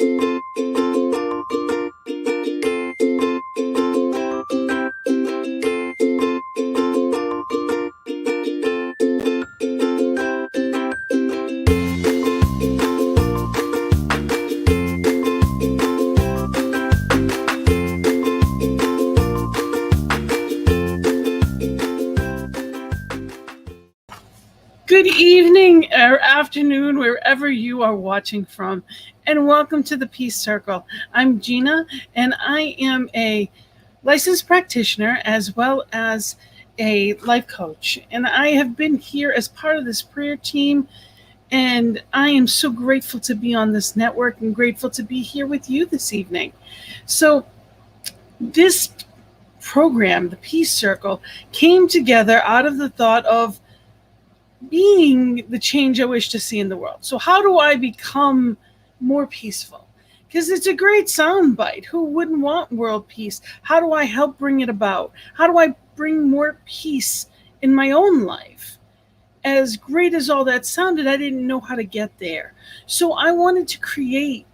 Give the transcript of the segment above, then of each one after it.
Good evening or afternoon, wherever you are watching from, and welcome to the Peace Circle. I'm Gina, and I am a licensed practitioner as well as a life coach. And I have been here as part of this prayer team, and I am so grateful to be on this network and grateful to be here with you this evening. So this program, the Peace Circle, came together out of the thought of being the change I wish to see in the world. So how do I become more peaceful? Because it's a great soundbite. Who wouldn't want world peace? How do I help bring it about? How do I bring more peace in my own life? As great as all that sounded, I didn't know how to get there. So I wanted to create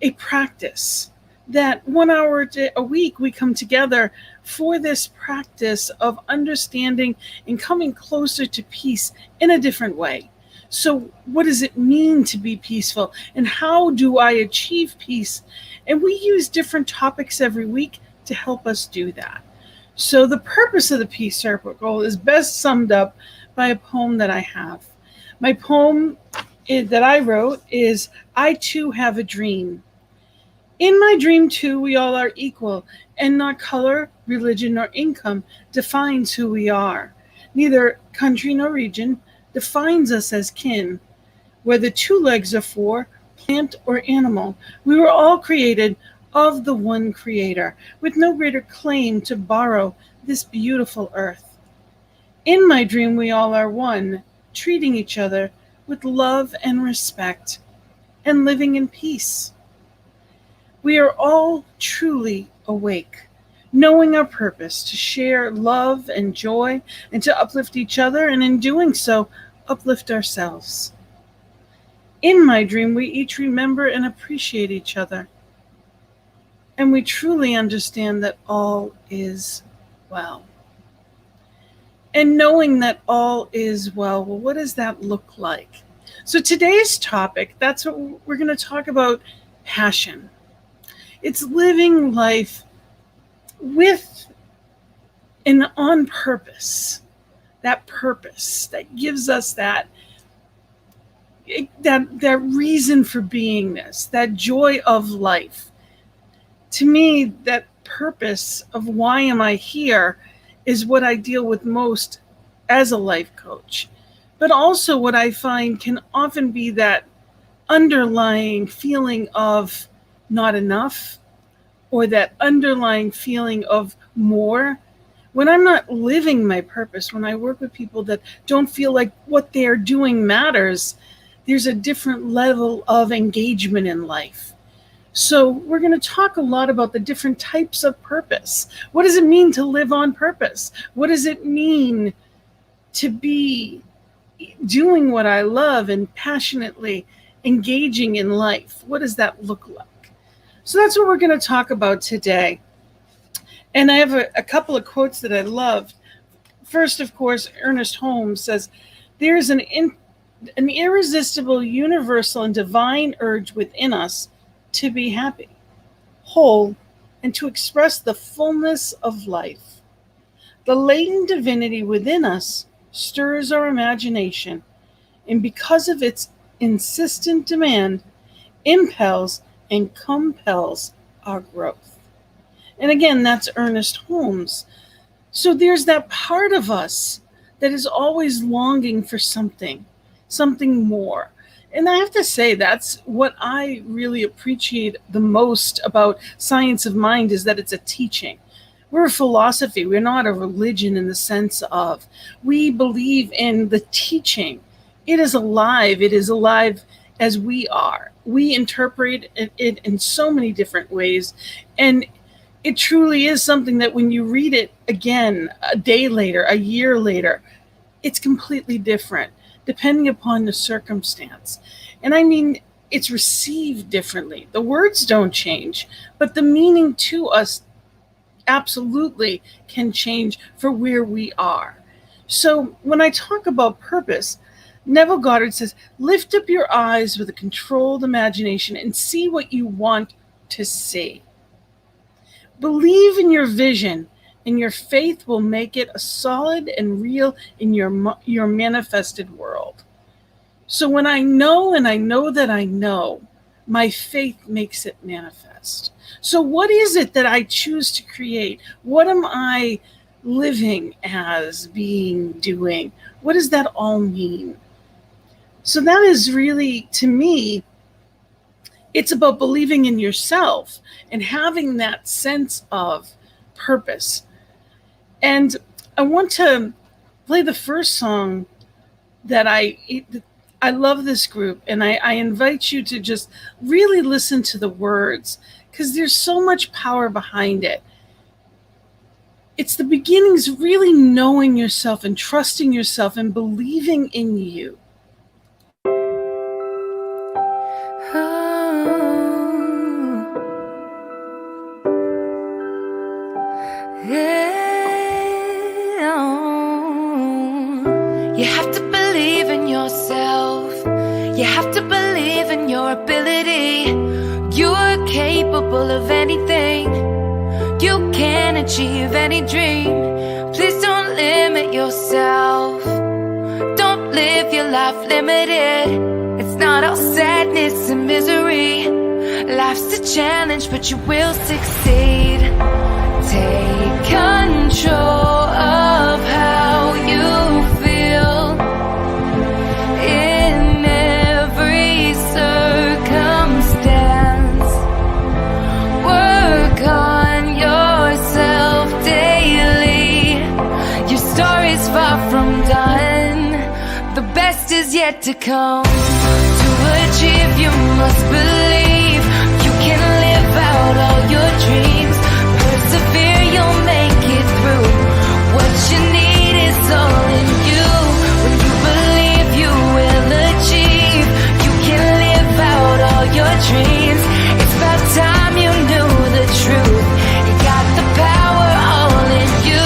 a practice that 1 hour a week we come together for this practice of understanding and coming closer to peace in a different way. So what does it mean to be peaceful, and how do I achieve peace? And we use different topics every week to help us do that. So the purpose of the Peace Circle is best summed up by a poem that I have. My poem that I wrote is, "I Too Have a Dream. In my dream, too, we all are equal, and not color, religion, nor income defines who we are. Neither country nor region defines us as kin. Whether 2 legs are 4, plant or animal, we were all created of the one Creator, with no greater claim to borrow this beautiful earth. In my dream, we all are one, treating each other with love and respect, and living in peace. We are all truly awake, knowing our purpose to share love and joy and to uplift each other, and in doing so, uplift ourselves. In my dream, we each remember and appreciate each other, and we truly understand that all is well." And knowing that all is well, what does that look like? So today's topic, that's what we're going to talk about: passion. It's living life with and on purpose. That purpose that gives us that reason for beingness, that joy of life. To me, that purpose of why am I here is what I deal with most as a life coach. But also what I find can often be that underlying feeling of not enough, or that underlying feeling of more. When I'm not living my purpose, when I work with people that don't feel like what they're doing matters, there's a different level of engagement in life. So we're going to talk a lot about the different types of purpose. What does it mean to live on purpose? What does it mean to be doing what I love and passionately engaging in life? What does that look like? So that's what we're going to talk about today. And I have a couple of quotes that I loved. First, of course, Ernest Holmes says, "There's an irresistible, universal, and divine urge within us to be happy, whole, and to express the fullness of life. The latent divinity within us stirs our imagination, and because of its insistent demand, impels and compels our growth." And again, that's Ernest Holmes. So there's that part of us that is always longing for something more. And I have to say, that's what I really appreciate the most about Science of Mind, is that it's a teaching. We're a philosophy. We're not a religion in the sense of, we believe in the teaching. It is alive. It is alive as we are. We interpret it in so many different ways. And it truly is something that when you read it again, a day later, a year later, it's completely different, depending upon the circumstance. And I mean, it's received differently. The words don't change, but the meaning to us absolutely can change for where we are. So when I talk about purpose, Neville Goddard says, lift up your eyes with a controlled imagination and see what you want to see. Believe in your vision, and your faith will make it a solid and real in your manifested world. So when I know and I know that I know, my faith makes it manifest. So what is it that I choose to create? What am I living as, being, doing? What does that all mean? So that is really, to me, it's about believing in yourself and having that sense of purpose. And I want to play the first song that I love this group, and I invite you to just really listen to the words, because there's so much power behind it. It's the beginnings, really knowing yourself and trusting yourself and believing in you. You have to believe in yourself. You have to believe in your ability. You are capable of anything. You can achieve any dream. Please don't limit yourself. Don't live your life limited. It's not all sadness and misery. Life's a challenge, but you will succeed. Take control of how you feel in every circumstance. Work on yourself daily. Your story's far from done. The best is yet to come. To achieve, you must believe. You can live out all your dreams. Persevere, you'll make it through. What you need is all in you. When you believe, you will achieve. You can live out all your dreams. It's about time you knew the truth. You got the power all in you.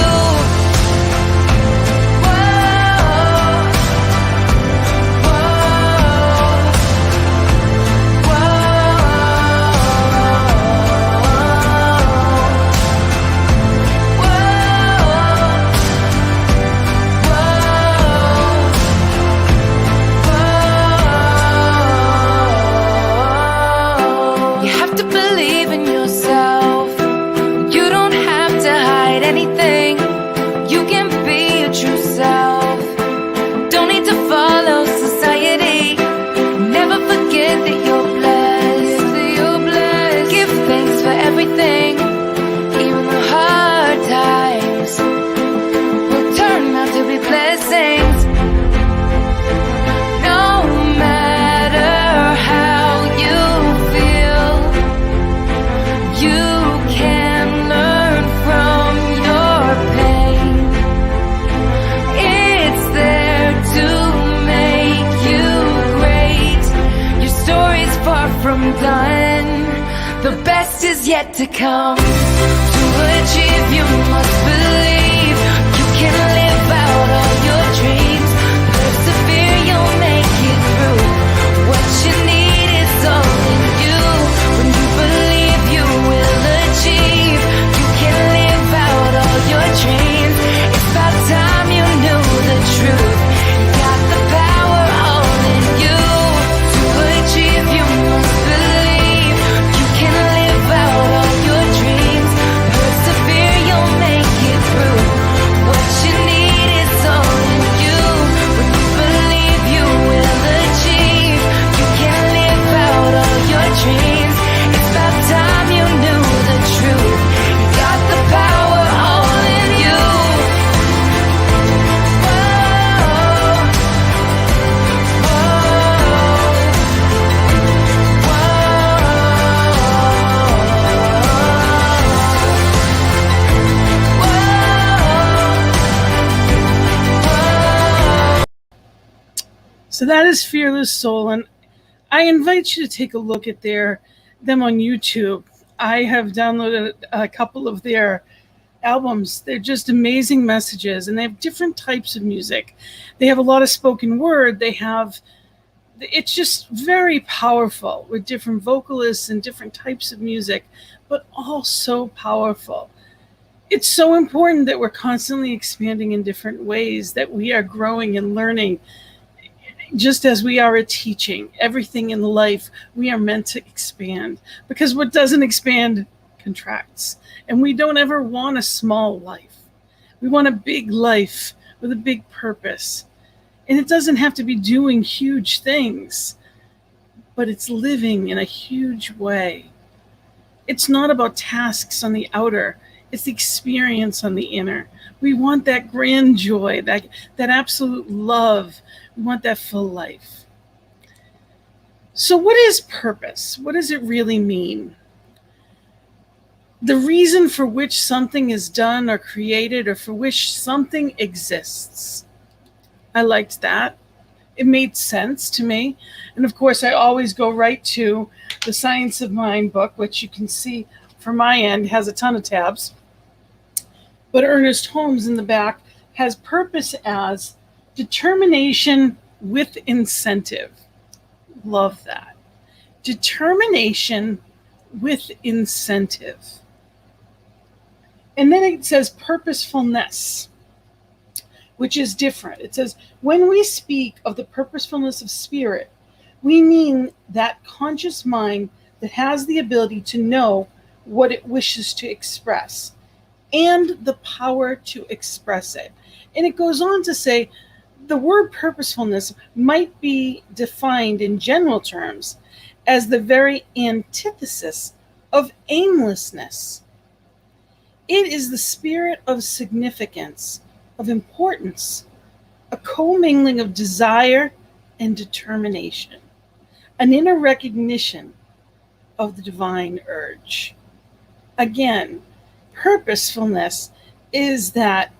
Yet to come. To achieve, you must believe. You can live out all your dreams. Persevere, you'll make it through. What you need is all in you. When you believe, you will achieve. You can live out all your dreams. It's about time you knew the truth. You got the power all in you. To achieve, you must believe. You can live out all your dreams. Persevere, you'll make it through. What you need is all in you. When you believe, you will achieve. You can live out all your dreams. It's about time you knew the truth. You got the power all in you. So that is Fearless Soul, and I invite you to take a look at them on YouTube. I have downloaded a couple of their albums. They're just amazing messages, and they have different types of music. They have a lot of spoken word. It's just very powerful with different vocalists and different types of music, but all so powerful. It's so important that we're constantly expanding in different ways, that we are growing and learning. Just as we are at teaching, everything in life, we are meant to expand, because what doesn't expand contracts. And we don't ever want a small life. We want a big life with a big purpose. And it doesn't have to be doing huge things, but it's living in a huge way. It's not about tasks on the outer, it's the experience on the inner. We want that grand joy, that absolute love. We want that full life. So, what is purpose? What does it really mean? The reason for which something is done or created, or for which something exists. I liked that. It made sense to me. And of course, I always go right to the Science of Mind book, which you can see from my end has a ton of tabs. But Ernest Holmes in the back has purpose as determination with incentive. Love that. Determination with incentive. And then it says purposefulness, which is different. It says, when we speak of the purposefulness of spirit, we mean that conscious mind that has the ability to know what it wishes to express and the power to express it. And it goes on to say, the word purposefulness might be defined in general terms as the very antithesis of aimlessness. It is the spirit of significance, of importance, a commingling of desire and determination, an inner recognition of the divine urge. Again, purposefulness is that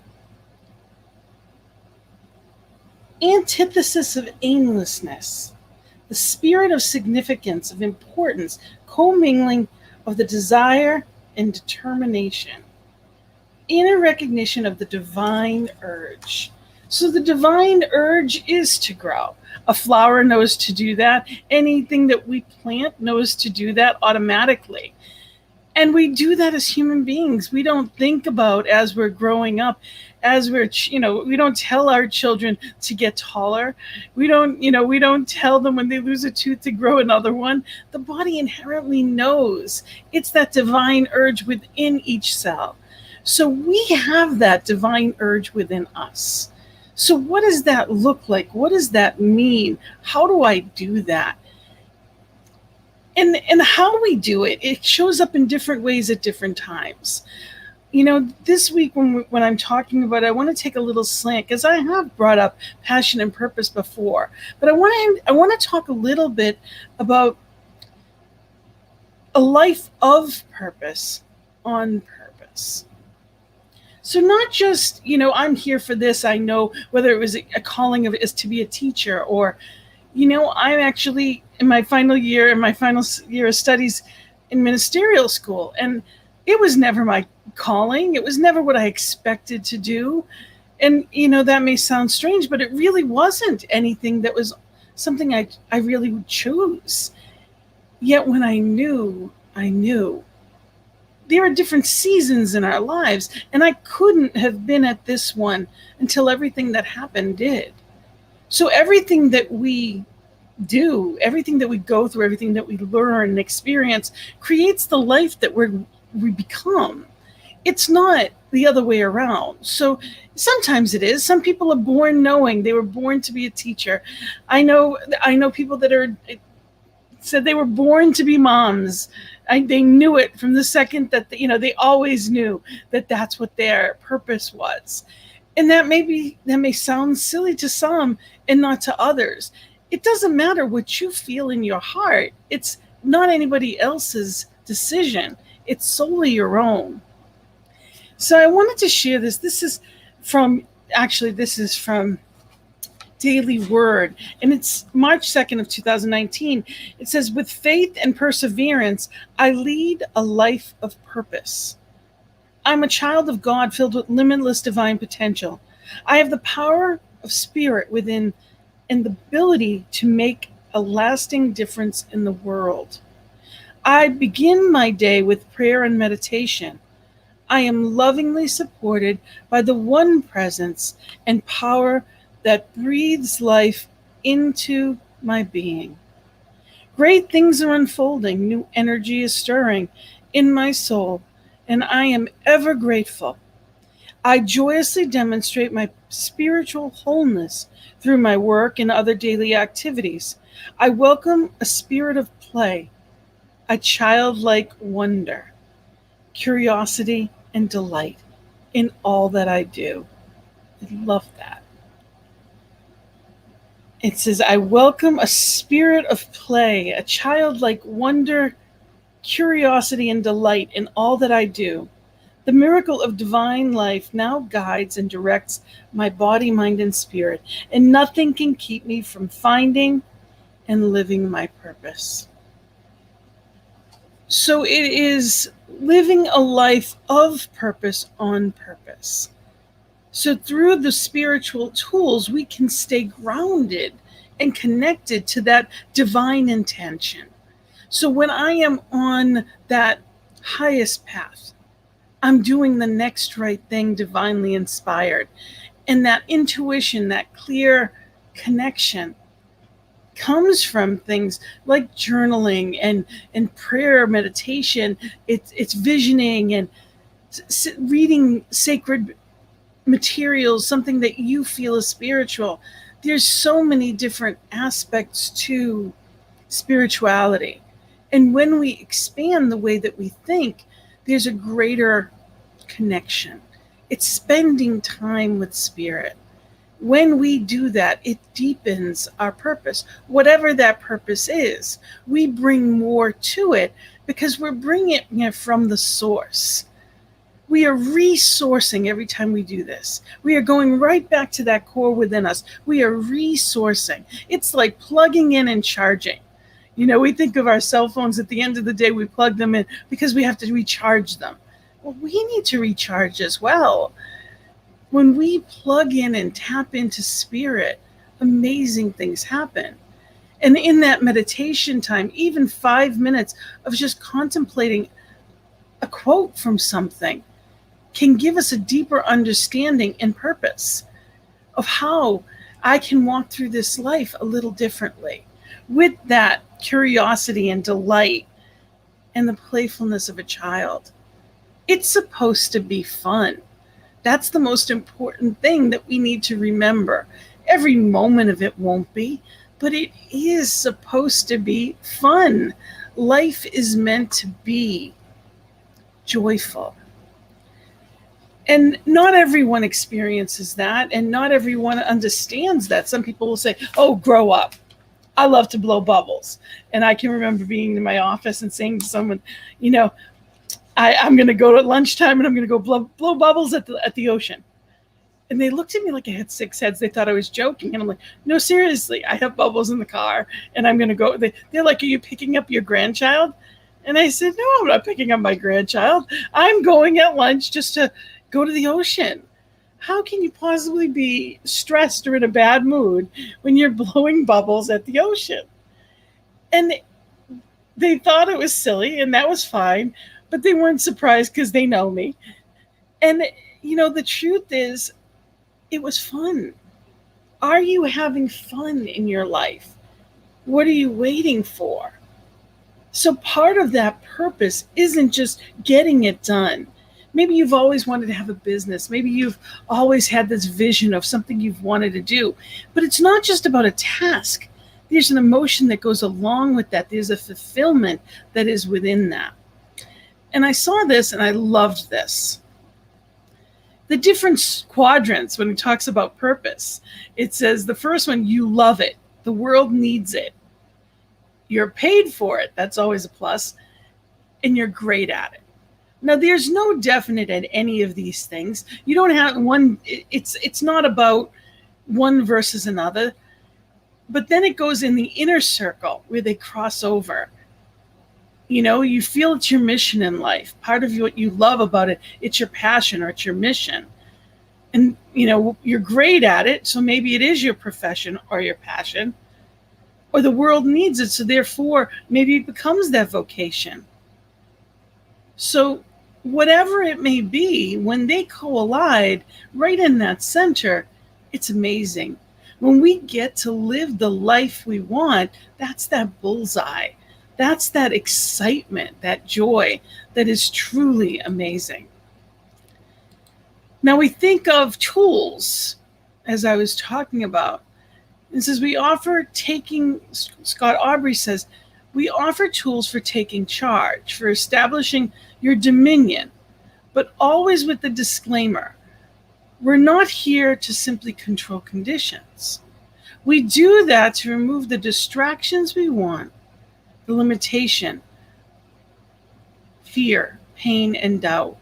antithesis of aimlessness, the spirit of significance, of importance, commingling of the desire and determination, inner recognition of the divine urge. So the divine urge is to grow. A flower knows to do that. Anything that we plant knows to do that automatically. And we do that as human beings. We don't think about, as we're growing up, as we're, we don't tell our children to get taller. We don't tell them when they lose a tooth to grow another one. The body inherently knows. It's that divine urge within each cell. So we have that divine urge within us. So what does that look like? What does that mean? How do I do that? And how we do it, it shows up in different ways at different times. This week when I'm talking about it, I want to take a little slant, because I have brought up passion and purpose before. But I want to talk a little bit about a life of purpose on purpose. So not just, I'm here for this. I know whether it was a calling of is to be a teacher, or, I'm actually in my final year of studies in ministerial school. And it was never my calling. It was never what I expected to do. And, that may sound strange, but it really wasn't anything that was something I really would choose. Yet when I knew. There are different seasons in our lives, and I couldn't have been at this one until everything that happened did. So everything that we do, everything that we go through, everything that we learn and experience creates the life that we become. It's not the other way around. So sometimes it is. Some people are born knowing they were born to be a teacher. I know people that said they were born to be moms. They knew it from the second that they always knew that that's what their purpose was. And that may sound silly to some and not to others. It doesn't matter what you feel in your heart. It's not anybody else's decision. It's solely your own. So I wanted to share this. This is from daily word, and it's March 2nd of 2019. It says, with faith and perseverance, I lead a life of purpose. I'm a child of God filled with limitless divine potential. I have the power of spirit within and the ability to make a lasting difference in the world. I begin my day with prayer and meditation. I am lovingly supported by the one presence and power that breathes life into my being. Great things are unfolding, new energy is stirring in my soul, and I am ever grateful. I joyously demonstrate my spiritual wholeness through my work and other daily activities. I welcome a spirit of play, a childlike wonder, curiosity, and delight in all that I do. I love that. It says, I welcome a spirit of play, a childlike wonder, curiosity, and delight in all that I do. The miracle of divine life now guides and directs my body, mind, and spirit, and nothing can keep me from finding and living my purpose. So it is living a life of purpose on purpose. So through the spiritual tools, we can stay grounded and connected to that divine intention. So when I am on that highest path, I'm doing the next right thing, divinely inspired. And that intuition, that clear connection comes from things like journaling and prayer, meditation. It's visioning and reading sacred materials, something that you feel is spiritual. There's so many different aspects to spirituality. And when we expand the way that we think, there's a greater connection. It's spending time with spirit. When we do that, it deepens our purpose. Whatever that purpose is, we bring more to it because we're bringing it from the source. We are resourcing every time we do this. We are going right back to that core within us. We are resourcing. It's like plugging in and charging. You know, we think of our cell phones at the end of the day, we plug them in because we have to recharge them. Well, we need to recharge as well. When we plug in and tap into spirit, amazing things happen. And in that meditation time, even 5 minutes of just contemplating a quote from something can give us a deeper understanding and purpose of how I can walk through this life a little differently with that curiosity and delight and the playfulness of a child. It's supposed to be fun. That's the most important thing that we need to remember. Every moment of it won't be, but it is supposed to be fun. Life is meant to be joyful. And not everyone experiences that, and not everyone understands that. Some people will say, oh, grow up. I love to blow bubbles. And I can remember being in my office and saying to someone, you know, I'm going to go to lunchtime and I'm going to go blow bubbles at the ocean. And they looked at me like I had 6 heads. They thought I was joking. And I'm like, no, seriously, I have bubbles in the car and I'm going to go. They're like, are you picking up your grandchild? And I said, no, I'm not picking up my grandchild. I'm going at lunch just to go to the ocean. How can you possibly be stressed or in a bad mood when you're blowing bubbles at the ocean? And they thought it was silly, and that was fine, but they weren't surprised because they know me. And, you know, the truth is, it was fun. Are you having fun in your life? What are you waiting for? So part of that purpose isn't just getting it done. Maybe you've always wanted to have a business. Maybe you've always had this vision of something you've wanted to do. But it's not just about a task. There's an emotion that goes along with that. There's a fulfillment that is within that. And I saw this and I loved this. The different quadrants when it talks about purpose, it says the first one, you love it. The world needs it. You're paid for it. That's always a plus. And you're great at it. Now, there's no definite at any of these things. You don't have one. It's not about one versus another. But then it goes in the inner circle where they cross over. You feel it's your mission in life. Part of what you love about it, it's your passion or it's your mission. And, you're great at it. So maybe it is your profession or your passion, or the world needs it. So therefore, maybe it becomes that vocation. So whatever it may be, when they collide right in that center, it's amazing. When we get to live the life we want, that's that bullseye. That's that excitement, that joy that is truly amazing. Now we think of tools, as I was talking about. It says Scott Aubrey says, we offer tools for taking charge, for establishing your dominion, but always with the disclaimer, we're not here to simply control conditions. We do that to remove the distractions we want, the limitation, fear, pain, and doubt.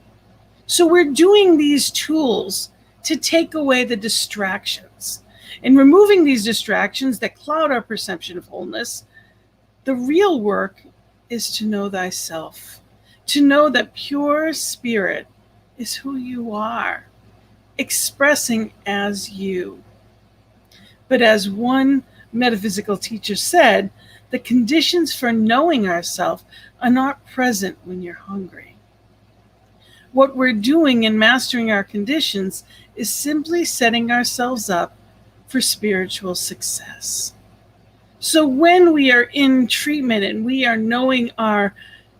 So we're doing these tools to take away the distractions. And removing these distractions that cloud our perception of wholeness, the real work is to know thyself, to know that pure spirit is who you are, expressing as you. But as one metaphysical teacher said, the conditions for knowing ourselves are not present when you're hungry. What we're doing in mastering our conditions is simply setting ourselves up for spiritual success. So when we are in treatment and we are knowing our,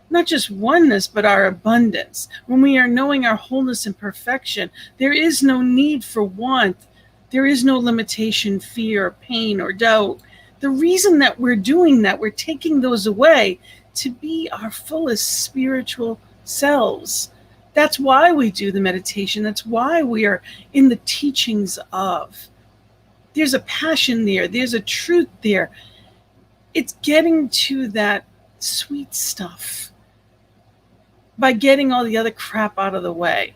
not just oneness, but our abundance, when we are knowing our wholeness and perfection, there is no need for want. There is no limitation, fear, pain, or doubt. The reason that we're doing that, we're taking those away to be our fullest spiritual selves. That's why we do the meditation. That's why we are in the teachings of. There's a passion there. There's a truth there. It's getting to that sweet stuff by getting all the other crap out of the way.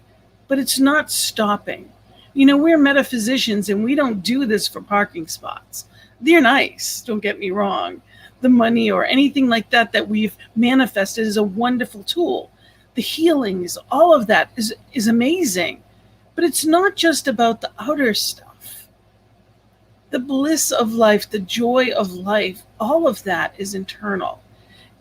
But it's not stopping. We're metaphysicians and we don't do this for parking spots. They're nice, don't get me wrong. The money or anything like that we've manifested is a wonderful tool. The healings, all of that is amazing. But it's not just about the outer stuff. The bliss of life, the joy of life, all of that is internal.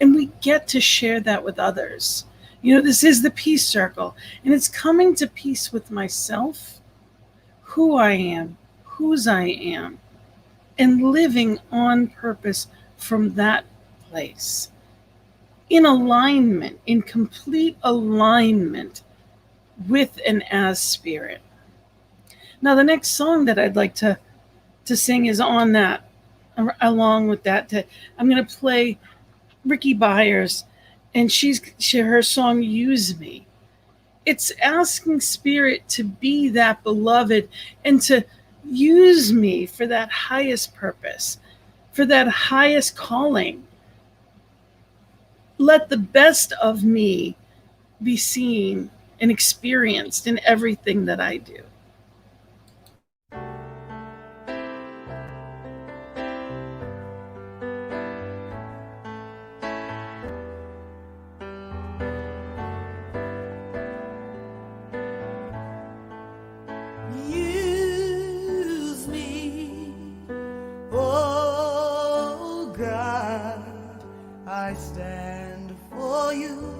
And we get to share that with others. This is the peace circle. And it's coming to peace with myself, who I am, whose I am, and living on purpose from that place. In alignment, in complete alignment with and as spirit. Now, the next song that I'd like to sing is on that. Along with that, I'm going to play Ricky Byers, and her song "Use Me." It's asking spirit to be that beloved and to use me for that highest purpose, for that highest calling. Let the best of me be seen and experienced in everything that I do. Use me, oh God, I stand for you,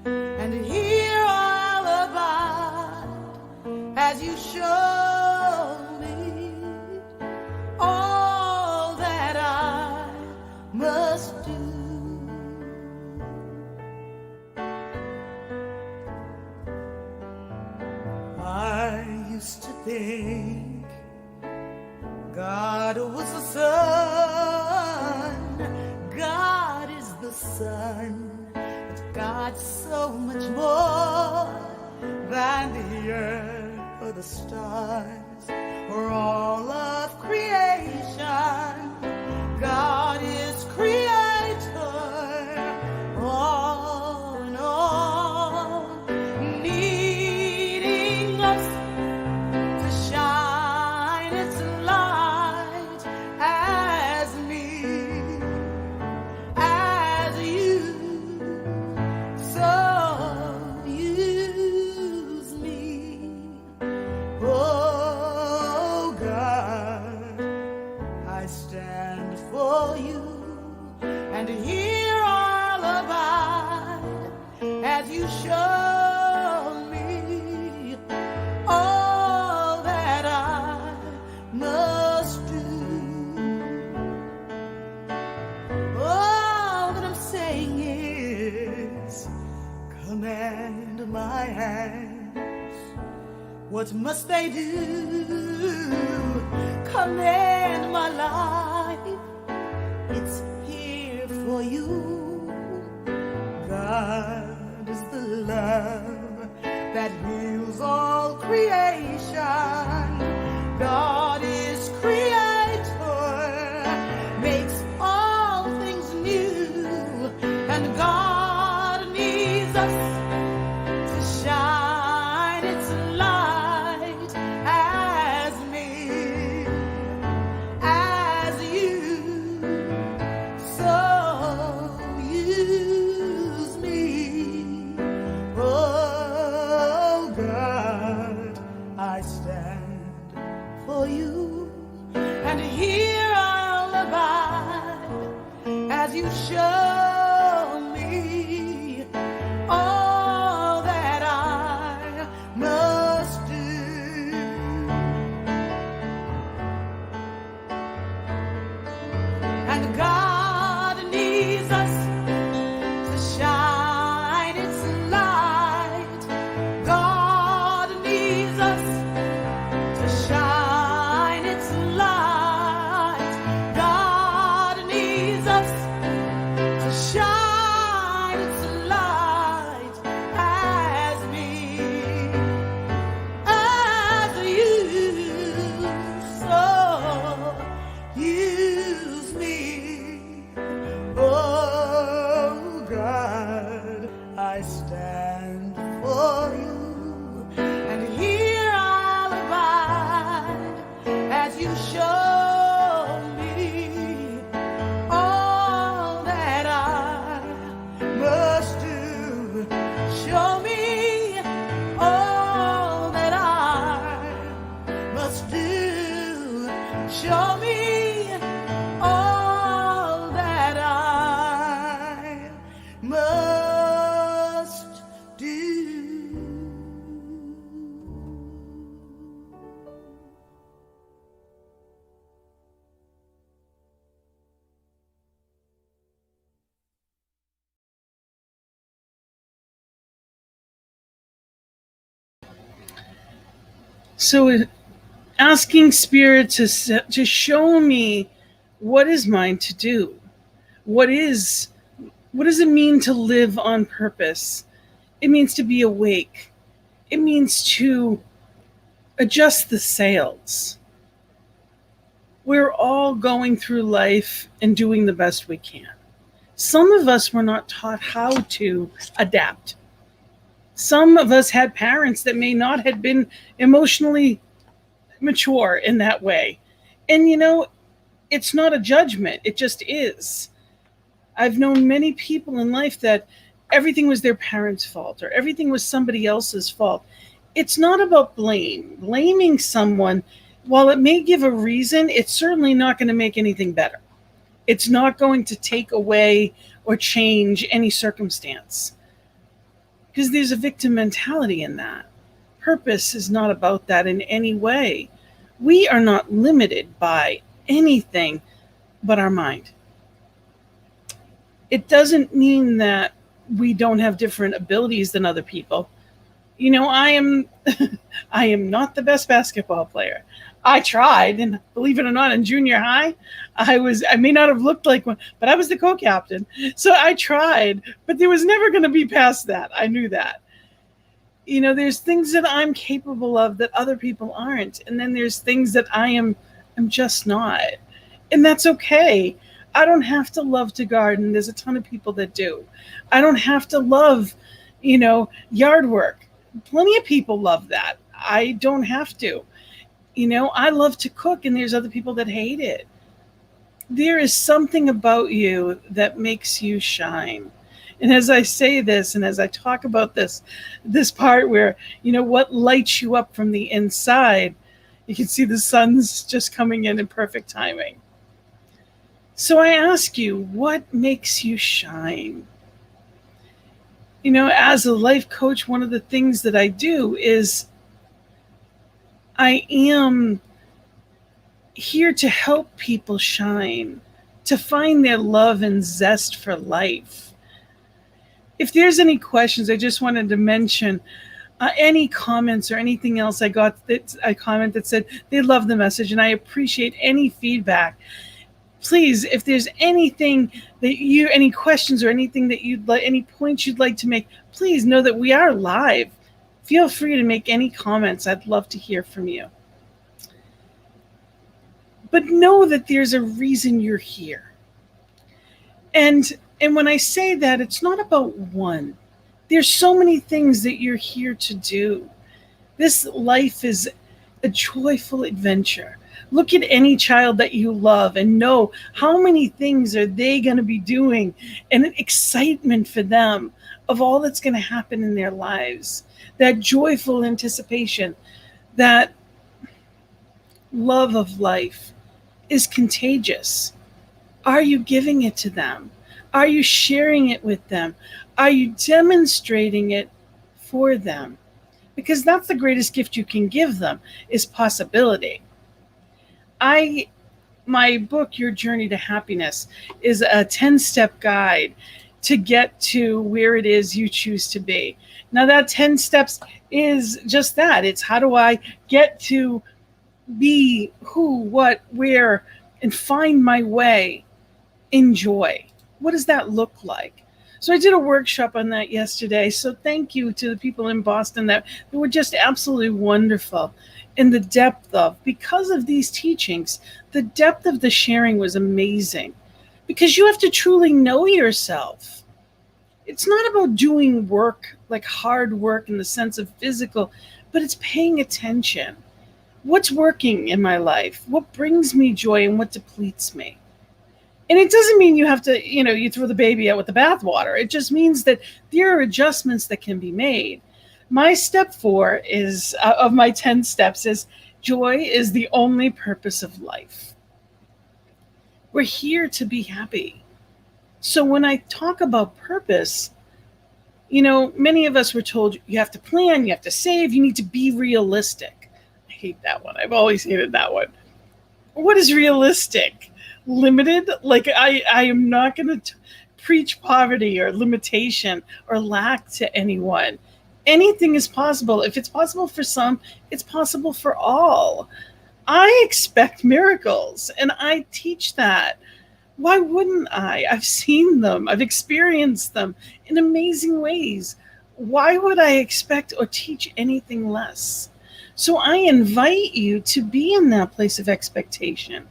and here I'll abide as you show me all that I must do. I used to think God was the sun, God is the sun, but God's so much more than the earth or the stars or all of creation. God is creator, all in all, needing us to shine its show me all that I must do. All that I'm saying is, command my hands. What must they do? Command my life. It's here for you. God is the love that heals all creation. God is creator, makes all things new, and God needs us to shine its light as me, as you. So use me, oh God, I stand for you, and here I'll abide as you show me all that I must do. And God needs us to shine its light. God needs us to shine its light. God needs us to shine its light as me, as you. So use me, oh God, I stand for you, and here I'll abide as you show me all that I must do. Show me all that I must do. Show me all that I must do. So asking spirit to show me what is mine to do. What does it mean to live on purpose? It means to be awake. It means to adjust the sails. We're all going through life and doing the best we can. Some of us were not taught how to adapt. Some of us had parents that may not have been emotionally mature in that way. And it's not a judgment, it just is. I've known many people in life that everything was their parents' fault or everything was somebody else's fault. It's not about blame. Blaming someone, while it may give a reason, it's certainly not going to make anything better. It's not going to take away or change any circumstance, because there's a victim mentality in that. Purpose is not about that in any way. We are not limited by anything but our mind. It doesn't mean that we don't have different abilities than other people. I am I am not the best basketball player. I tried, and believe it or not, in junior high, I may not have looked like one, but I was the co-captain. So I tried, but there was never going to be past that. I knew that. There's things that I'm capable of that other people aren't. And then there's things that I'm just not. And that's okay. I don't have to love to garden. There's a ton of people that do. I don't have to love, yard work. Plenty of people love that. I don't have to. I love to cook, and there's other people that hate it. There is something about you that makes you shine. And as I say this, and as I talk about this part where, what lights you up from the inside, you can see the sun's just coming in perfect timing. So I ask you, what makes you shine? As a life coach, one of the things that I do is I am here to help people shine, to find their love and zest for life. If there's any questions, I just wanted to mention any comments or anything else I got that a comment that said they love the message, and I appreciate any feedback. Please, if there's anything any questions or anything that you'd like, any points you'd like to make, please know that we are live. Feel free to make any comments. I'd love to hear from you. But know that there's a reason you're here. And when I say that, it's not about one. There's so many things that you're here to do. This life is a joyful adventure. Look at any child that you love and know how many things are they going to be doing, and an excitement for them of all that's going to happen in their lives. That joyful anticipation, that love of life is contagious. Are you giving it to them? Are you sharing it with them? Are you demonstrating it for them? Because that's the greatest gift you can give them, is possibility. My book, Your Journey to Happiness, is a 10-step guide to get to where it is you choose to be. Now, that 10 steps is just that. It's how do I get to be who, what, where, and find my way in joy. What does that look like? So I did a workshop on that yesterday. So thank you to the people in Boston that were just absolutely wonderful. And the depth of, because of these teachings, the depth of the sharing was amazing. Because you have to truly know yourself. It's not about doing work, like hard work in the sense of physical, but it's paying attention. What's working in my life? What brings me joy and what depletes me? And it doesn't mean you have to, you throw the baby out with the bathwater. It just means that there are adjustments that can be made. My step 4 is of my 10 steps is joy is the only purpose of life. We're here to be happy. So when I talk about purpose, many of us were told you have to plan, you have to save, you need to be realistic. I hate that one. I've always hated that one. What is realistic? Limited? Like I am not going to preach poverty or limitation or lack to anyone. Anything is possible. If it's possible for some, it's possible for all. I expect miracles, and I teach that. Why wouldn't I? I've seen them. I've experienced them in amazing ways. Why would I expect or teach anything less? So I invite you to be in that place of expectation.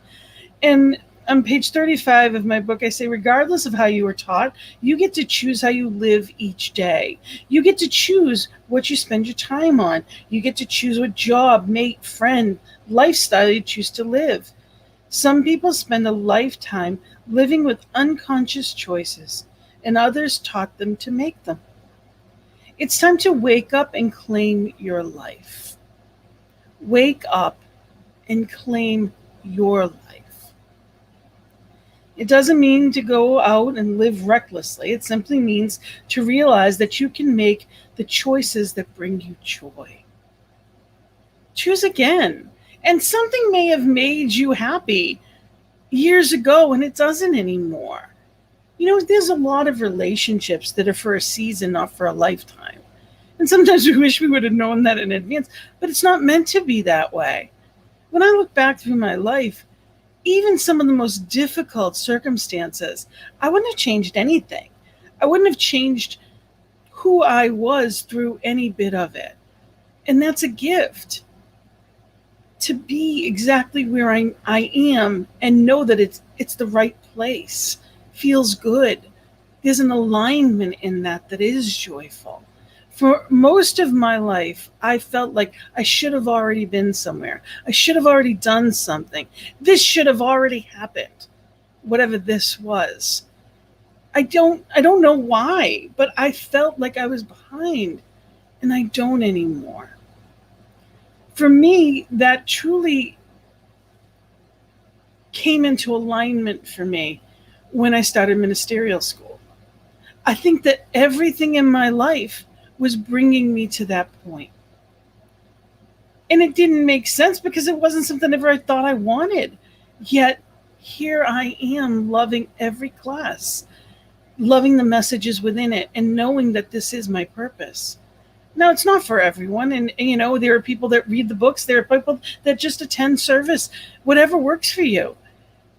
And on page 35 of my book, I say, regardless of how you were taught, you get to choose how you live each day. You get to choose what you spend your time on. You get to choose what job, mate, friend, lifestyle you choose to live. Some people spend a lifetime living with unconscious choices, and others taught them to make them. It's time to wake up and claim your life. Wake up and claim your life. It doesn't mean to go out and live recklessly. It simply means to realize that you can make the choices that bring you joy. Choose again. And something may have made you happy years ago and it doesn't anymore. There's a lot of relationships that are for a season, not for a lifetime. And sometimes we wish we would have known that in advance, but it's not meant to be that way. When I look back through my life, even some of the most difficult circumstances, I wouldn't have changed anything. I wouldn't have changed who I was through any bit of it. And that's a gift. To be exactly where I am and know that it's the right place. Feels good. There's an alignment in that is joyful. For most of my life, I felt like I should have already been somewhere. I should have already done something. This should have already happened, whatever this was. I don't know why, but I felt like I was behind, and I don't anymore. For me, that truly came into alignment for me when I started ministerial school. I think that everything in my life was bringing me to that point. And it didn't make sense because it wasn't something ever I thought I wanted. Yet here I am loving every class, loving the messages within it, and knowing that this is my purpose. Now, it's not for everyone. And there are people that read the books. There are people that just attend service, whatever works for you.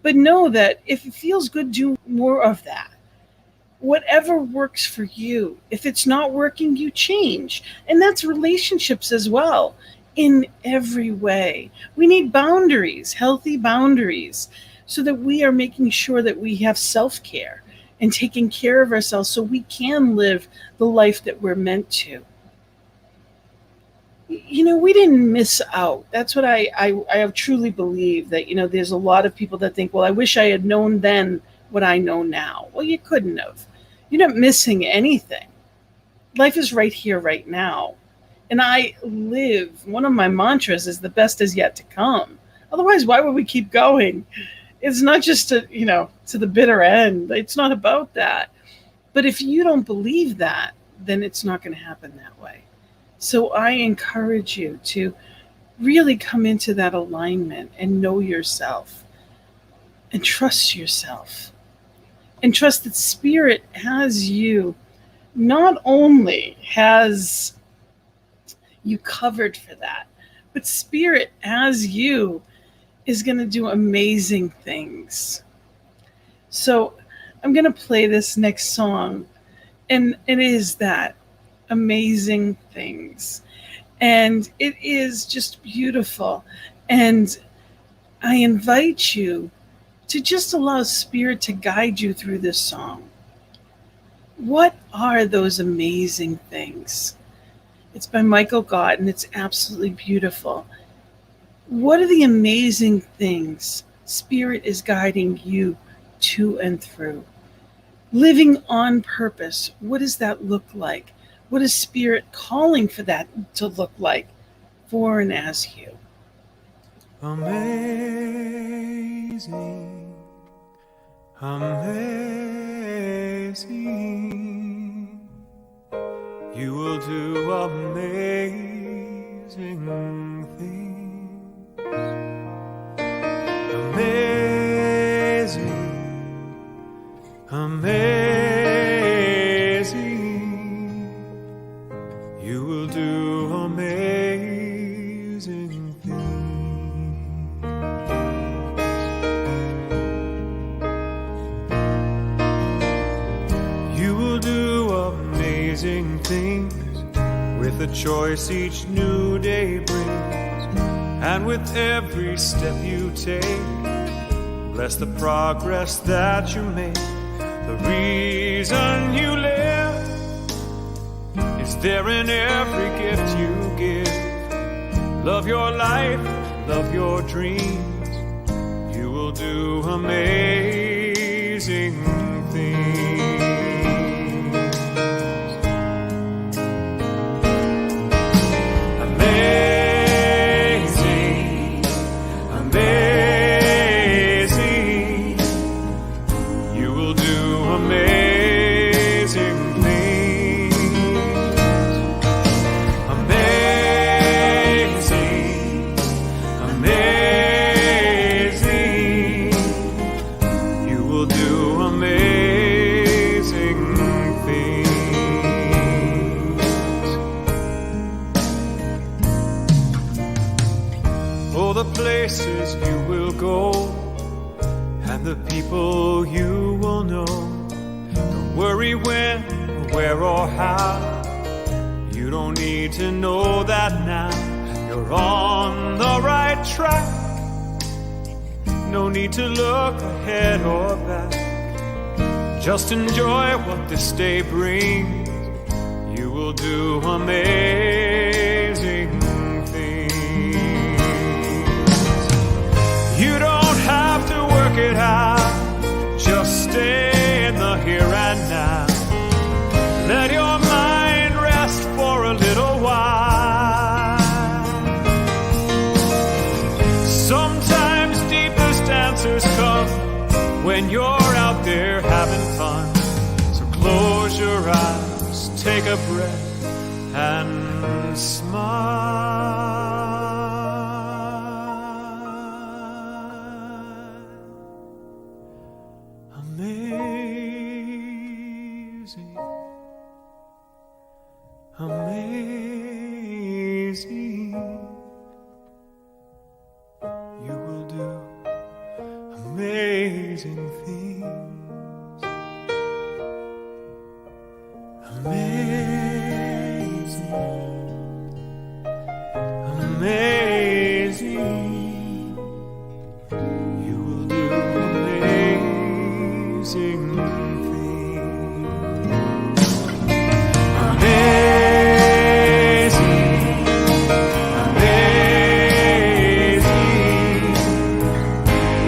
But know that if it feels good, do more of that. Whatever works for you. If it's not working, you change. And that's relationships as well, in every way. We need boundaries, healthy boundaries, so that we are making sure that we have self-care and taking care of ourselves so we can live the life that we're meant to. We didn't miss out. That's what I have truly believe, that, there's a lot of people that think, well, I wish I had known then what I know now. Well, you couldn't have. You're not missing anything. Life is right here, right now. And I live, one of my mantras is the best is yet to come. Otherwise, why would we keep going? It's not just to the bitter end. It's not about that. But if you don't believe that, then it's not going to happen that way. So I encourage you to really come into that alignment and know yourself and trust yourself and trust that Spirit has you, not only has you covered for that, but Spirit as you is going to do amazing things. So I'm going to play this next song, and it is that, amazing things. And it is just beautiful. And I invite you to just allow Spirit to guide you through this song. What are those amazing things? It's by Michael Gott, and it's absolutely beautiful. What are the amazing things Spirit is guiding you to and through? Living on purpose, what does that look like? What is Spirit calling for that to look like for and as you? Amazing, amazing, you will do amazing things. Amazing, amazing, you will do amazing things. You will do amazing things with the choice each new day brings, and with every step you take. Bless the progress that you make. The reason you live is there in every gift you give. Love your life, love your dreams. You will do amazing things. Amazing, amazing, you will do amazing things. Amazing, amazing, you will do amazing things. Oh, the places you will go and the people you will know. Don't worry when, where, or how. You don't need to know that now. You're on the right track. No need to look ahead or back. Just enjoy what this day brings. You will do amazing things. You don't have to work it out. Just stay in the here and now. Let your mind rest for a little while. Sometimes deepest answers come when you're out there having fun. So close your Just take a breath and smile. Amazing, amazing. You will do amazing things. Amazing, amazing. You will do amazing things. Amazing, amazing.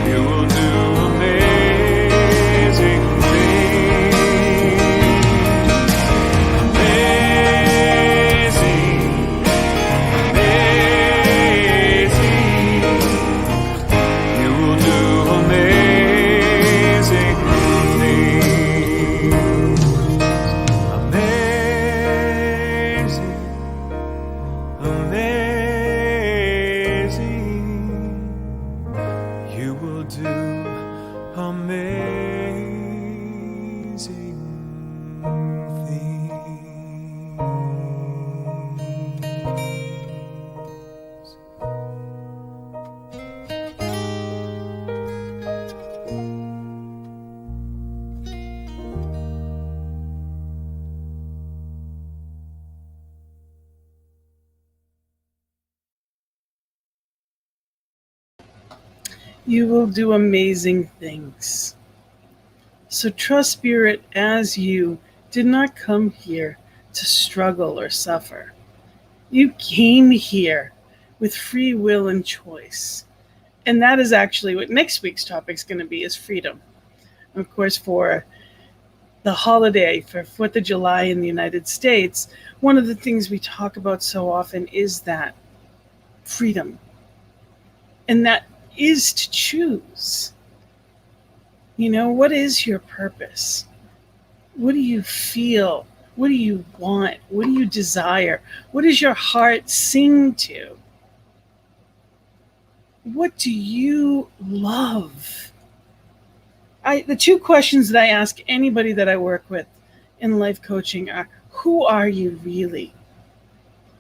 You will do amazing things. Amazing, amazing. You will do amazing things. Amazing, amazing. You will do amazing things. You will do amazing things. So trust Spirit as you did not come here to struggle or suffer. You came here with free will and choice. And that is actually what next week's topic is going to be, is freedom. Of course, for the holiday for 4th of July in the United States, one of the things we talk about so often is that freedom. And that is to choose. You know, what is your purpose? What do you feel? What do you want? What do you desire? What does your heart sing to? What do you love? The two questions that I ask anybody that I work with in life coaching are, who are you really?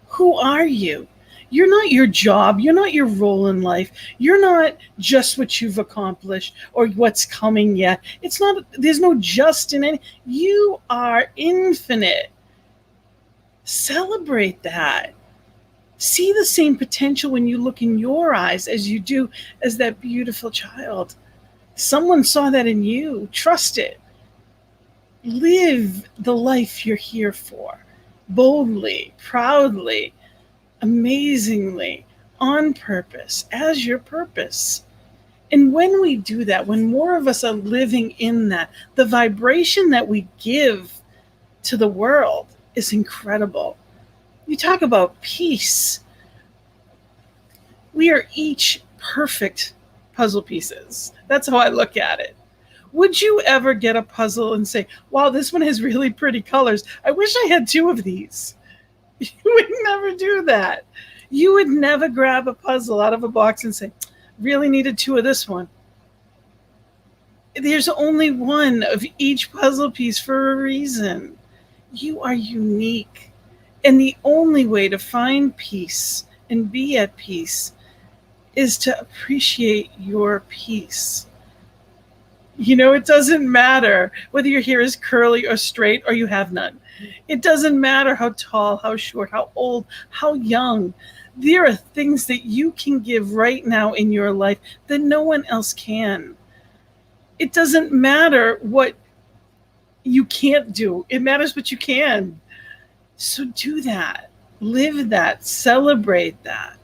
Who are you? You're not your job. You're not your role in life. You're not just what you've accomplished or what's coming yet. It's not, there's no just in any. You are infinite. Celebrate that. See the same potential when you look in your eyes as you do as that beautiful child. Someone saw that in you. Trust it. Live the life you're here for. Boldly, proudly, amazingly, on purpose, as your purpose. And when we do that, when more of us are living in that, the vibration that we give to the world is incredible. You talk about peace. We are each perfect puzzle pieces. That's how I look at it. Would you ever get a puzzle and say, wow, this one has really pretty colors. I wish I had 2 of these. You would never do that. You would never grab a puzzle out of a box and say, really needed 2 of this one. There's only one of each puzzle piece for a reason. You are unique. And the only way to find peace and be at peace is to appreciate your peace. You know, it doesn't matter whether your hair is curly or straight or you have none. It doesn't matter how tall, how short, how old, how young. There are things that you can give right now in your life that no one else can. It doesn't matter what you can't do. It matters what you can. So do that. Live that. Celebrate that.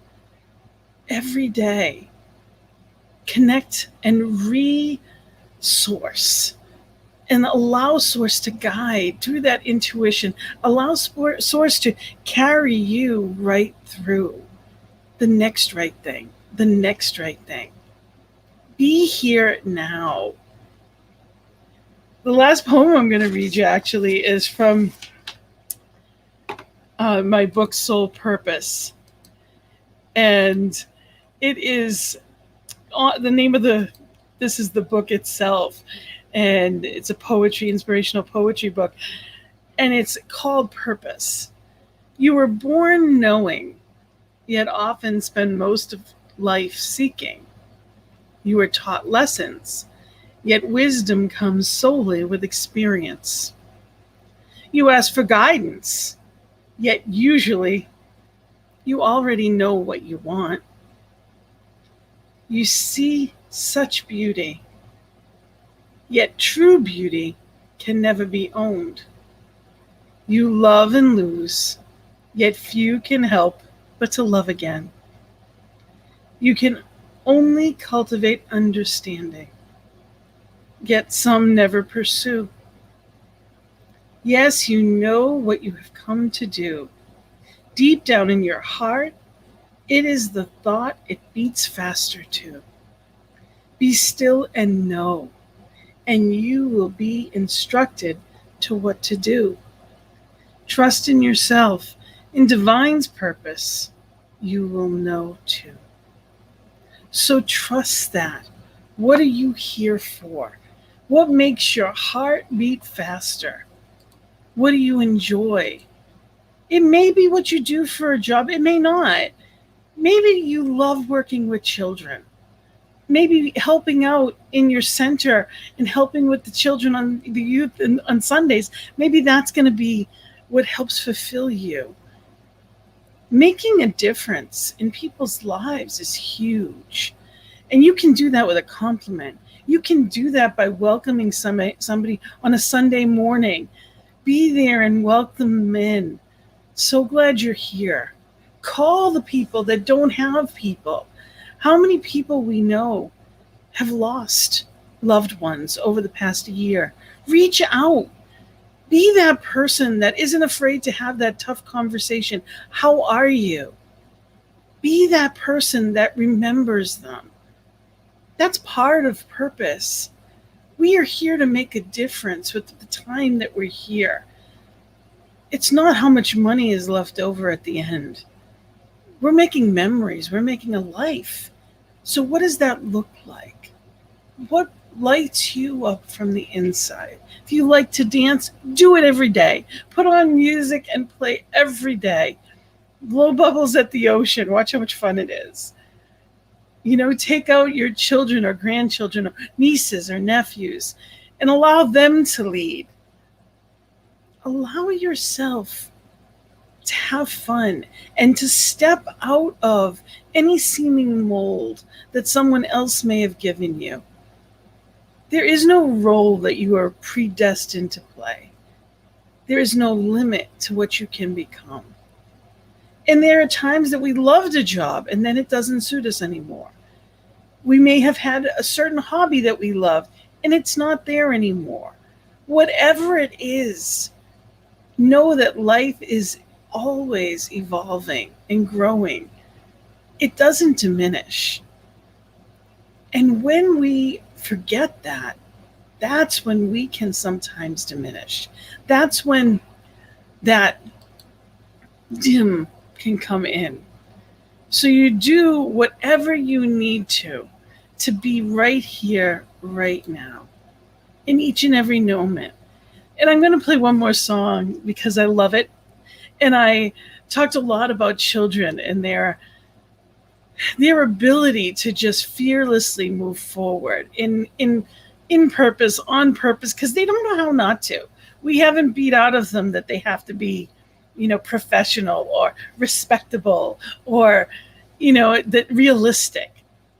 Every day. Connect and source and allow source to guide through that intuition. Allow source to carry you right through the next right thing, the next right thing. Be here now. The last poem I'm going to read you actually is from my book Soul Purpose. And it is the name of this is the book itself. And it's a inspirational poetry book. And it's called Purpose. You were born knowing, yet often spend most of life seeking. You are taught lessons, yet wisdom comes solely with experience. You ask for guidance, yet usually you already know what you want. You see such beauty, yet true beauty can never be owned. You love and lose, yet few can help but to love again. You can only cultivate understanding, yet some never pursue. Yes, you know what you have come to do. Deep down in your heart, it is the thought it beats faster to. Be still and know, and you will be instructed to what to do. Trust in yourself, in divine's purpose, you will know too. So trust that. What are you here for? What makes your heart beat faster? What do you enjoy? It may be what you do for a job. It may not. Maybe you love working with children. Maybe helping out in your center and helping with the children on the youth and on Sundays. Maybe that's going to be what helps fulfill you. Making a difference in people's lives is huge. And you can do that with a compliment. You can do that by welcoming somebody on a Sunday morning. Be there and welcome them in. So glad you're here. Call the people that don't have people. How many people we know have lost loved ones over the past year? Reach out. Be that person that isn't afraid to have that tough conversation. How are you? Be that person that remembers them. That's part of purpose. We are here to make a difference with the time that we're here. It's not how much money is left over at the end. We're making memories. We're making a life. So what does that look like? What lights you up from the inside? If you like to dance, do it every day. Put on music and play every day. Blow bubbles at the ocean. Watch how much fun it is. Take out your children or grandchildren or nieces or nephews and allow them to lead. Allow yourself to have fun and to step out of any seeming mold that someone else may have given you. There is no role that you are predestined to play. There is no limit to what you can become. And there are times that we loved a job and then it doesn't suit us anymore. We may have had a certain hobby that we loved and it's not there anymore. Whatever it is, know that life is always evolving and growing. It doesn't diminish. And when we forget that, that's when we can sometimes diminish. That's when that dim can come in. So you do whatever you need to be right here, right now, in each and every moment. And I'm going to play one more song because I love it. And I talked a lot about children and their ability to just fearlessly move forward in purpose, on purpose, because they don't know how not to. We haven't beat out of them that they have to be, professional or respectable or, that realistic.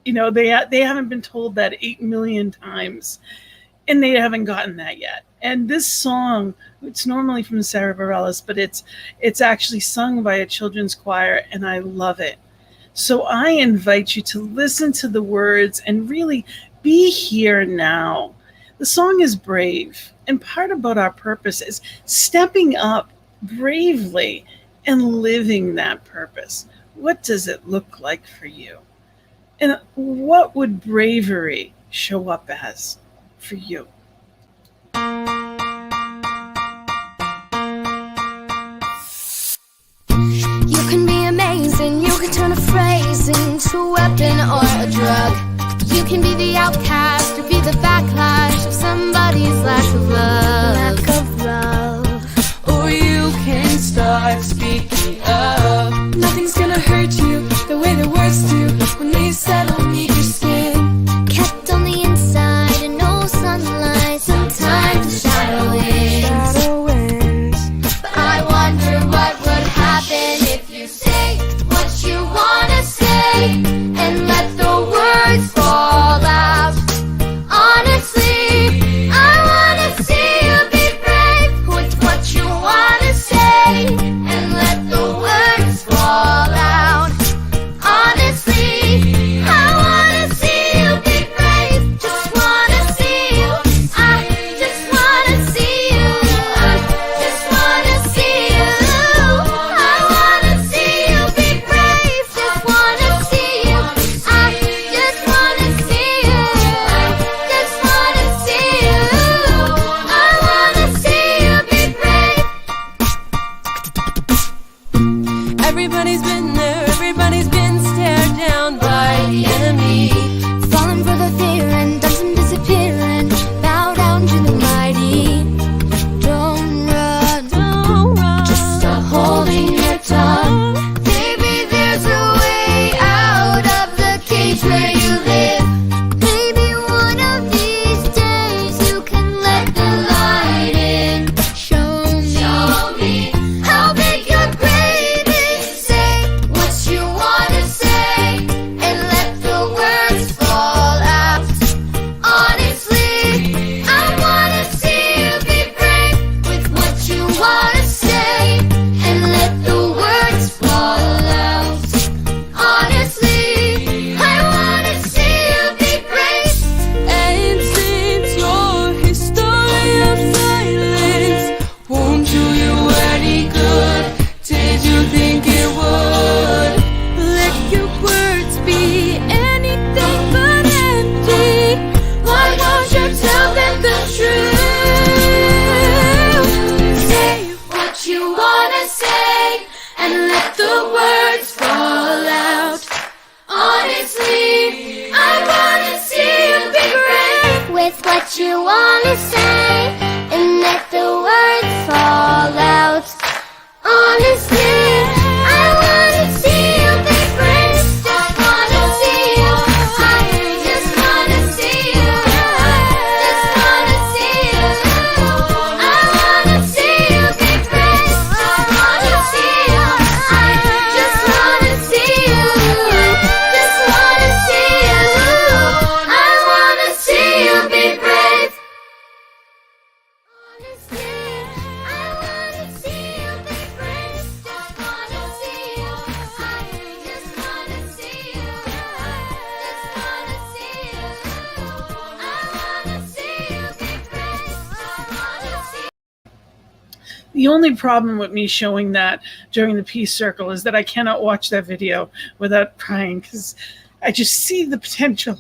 They haven't been told that 8 million times, and they haven't gotten that yet. And this song, it's normally from Sarah Bareilles, but it's actually sung by a children's choir, and I love it. So I invite you to listen to the words and really be here now. The song is brave, and part about our purpose is stepping up bravely and living that purpose. What does it look like for you? And what would bravery show up as for you? a weapon or a drug. You can be the outcast or be the backlash of somebody's lack of love. Or you can start speaking up. Nothing's gonna hurt you the way the words do when they settle beneath your skin. Kept on the inside and no sunlight, sometimes a shadow wins. But I wonder what would happen if you say what you wanna say and let the words fall out. Honestly, I wanna see you be brave with what you wanna say and let the words fall out. Honestly, I wanna see you be brave. Just wanna see you. I just wanna see you. I just wanna see you. I wanna see you be brave. Just wanna see you. I just wanna see you. I just wanna see you. I wanna see you be brave. Everybody's been there, everybody's been stared down by the enemy. Falling for the fear and dancing, disappearing. Bow down to the mighty. Don't run, just stop holding your tongue. Maybe there's a way out of the cage where you live. Maybe one of these days you can let the light in. Show me how big your grave is. Say what you wanna say and let the words fall out. Honestly, I wanna see you be brave with what you wanna say and let the words fall out. Honestly, I wanna see you be brave. And since your history of silence won't do you any good, did you think it would? Let your words be anything but empty. Why won't you tell them the truth? Say what you wanna say and let the words fall out. Honestly, I wanna see you be brave with what you wanna say and let the words fall out. Honestly, I wanna see you be brave. Just wanna see you. I just wanna see you. Just wanna see you. I wanna see you be brave. Just wanna see you. I just wanna see you. Just wanna see you. I wanna see you be brave. Honestly, I wanna see you be brave. Just wanna see you. I just wanna see you. Just wanna see you. I wanna see you be brave. Just wanna see. The only problem with me showing that during the Peace Circle is that I cannot watch that video without crying because I just see the potential.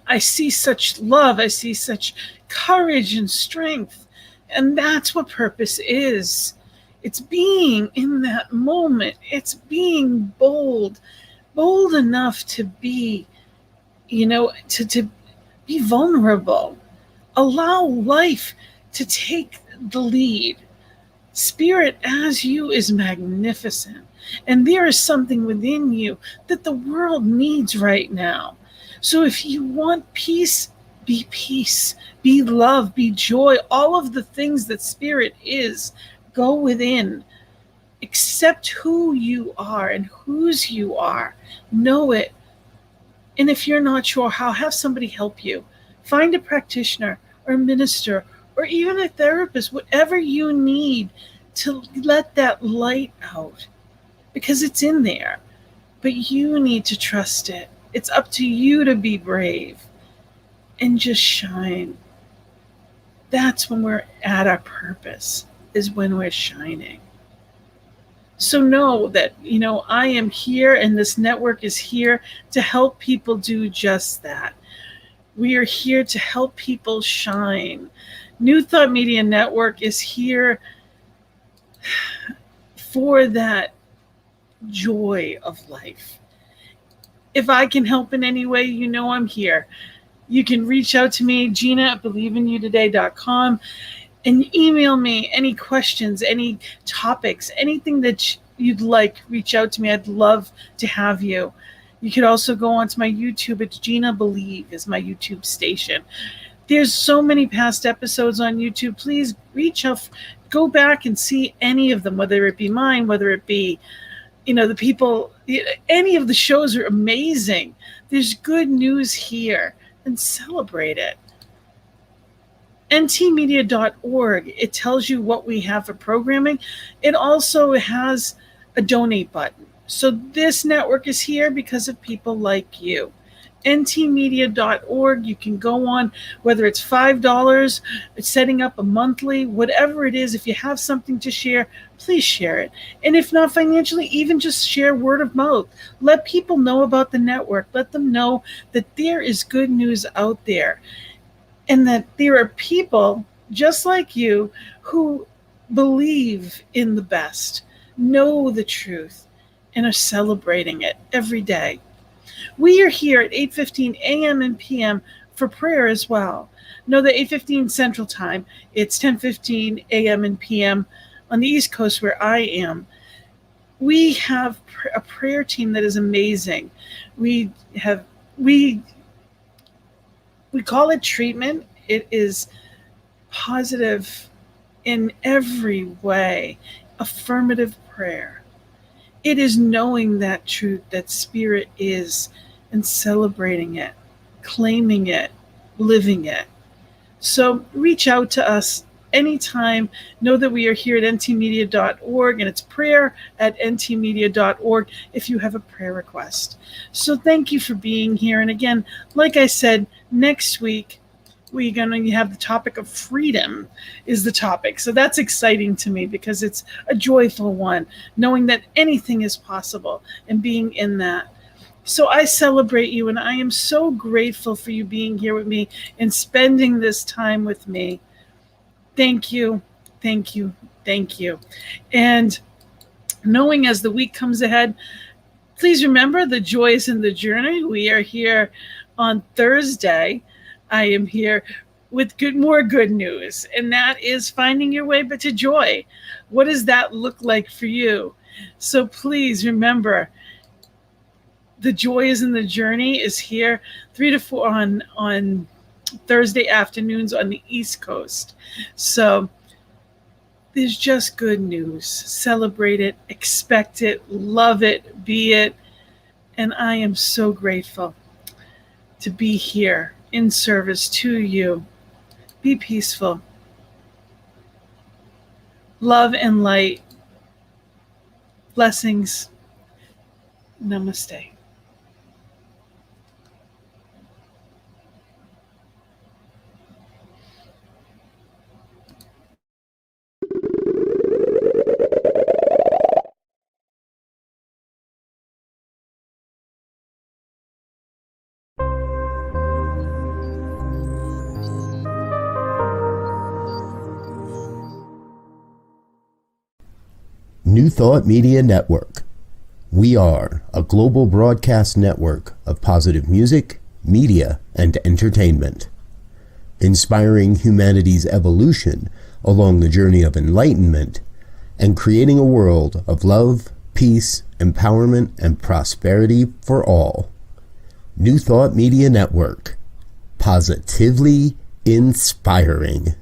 I see such love. I see such courage and strength. And that's what purpose is. It's being in that moment. It's being bold enough to be, to be vulnerable. Allow life to take the lead. Spirit as you is magnificent. And there is something within you that the world needs right now. So if you want peace, be love, be joy, all of the things that Spirit is, go within. Accept who you are and whose you are. Know it. And if you're not sure how, have somebody help you. Find a practitioner or a minister or even a therapist, whatever you need to let that light out, because it's in there. But you need to trust it. It's up to you to be brave and just shine. That's when we're at our purpose, is when we're shining. So know that, I am here and this network is here to help people do just that. We are here to help people shine. New Thought Media Network is here for that joy of life. If I can help in any way, you know I'm here. You can reach out to me, Gina@believeInyouToday.com, and email me any questions, any topics, anything that you'd like. Reach out to me. I'd love to have you. You could also go onto my YouTube. It's Gina Believe is my YouTube station. There's so many past episodes on YouTube. Please reach out, go back and see any of them, whether it be mine, whether it be, the people, any of the shows are amazing. There's good news here, and celebrate it. ntmedia.org, it tells you what we have for programming. It also has a donate button. So this network is here because of people like you. ntmedia.org, you can go on, whether it's $5, it's setting up a monthly, whatever it is. If you have something to share, please share it. And if not financially, even just share word of mouth. Let people know about the network. Let them know that there is good news out there, and that there are people just like you who believe in the best, know the truth, and are celebrating it every day. We are here at 8:15 a.m. and p.m. for prayer as well. Know that 8:15 Central Time, it's 10:15 a.m. and p.m. on the East Coast where I am. We have a prayer team that is amazing. We call it treatment. It is positive in every way, affirmative prayer. It is knowing that truth, that spirit is, and celebrating it, claiming it, living it. So reach out to us anytime. Know that we are here at ntmedia.org, and it's prayer@ntmedia.org if you have a prayer request. So thank you for being here. And again, like I said, next week, we're going to have the topic of freedom is the topic. So that's exciting to me because it's a joyful one, knowing that anything is possible and being in that. So I celebrate you, and I am so grateful for you being here with me and spending this time with me. Thank you, thank you, thank you. And knowing as the week comes ahead, please remember the joy is in the journey. We are here on Thursday. I am here with more good news, and that is finding your way but to joy. What does that look like for you? So please remember, the joy is in the journey is here 3 to 4 on Thursday afternoons on the East Coast. So there's just good news. Celebrate it, expect it, love it, be it. And I am so grateful to be here in service to you. Be peaceful. Love and light. Blessings. Namaste. New Thought Media Network. We are a global broadcast network of positive music, media, and entertainment, inspiring humanity's evolution along the journey of enlightenment and creating a world of love, peace, empowerment, and prosperity for all. New Thought Media Network. Positively inspiring.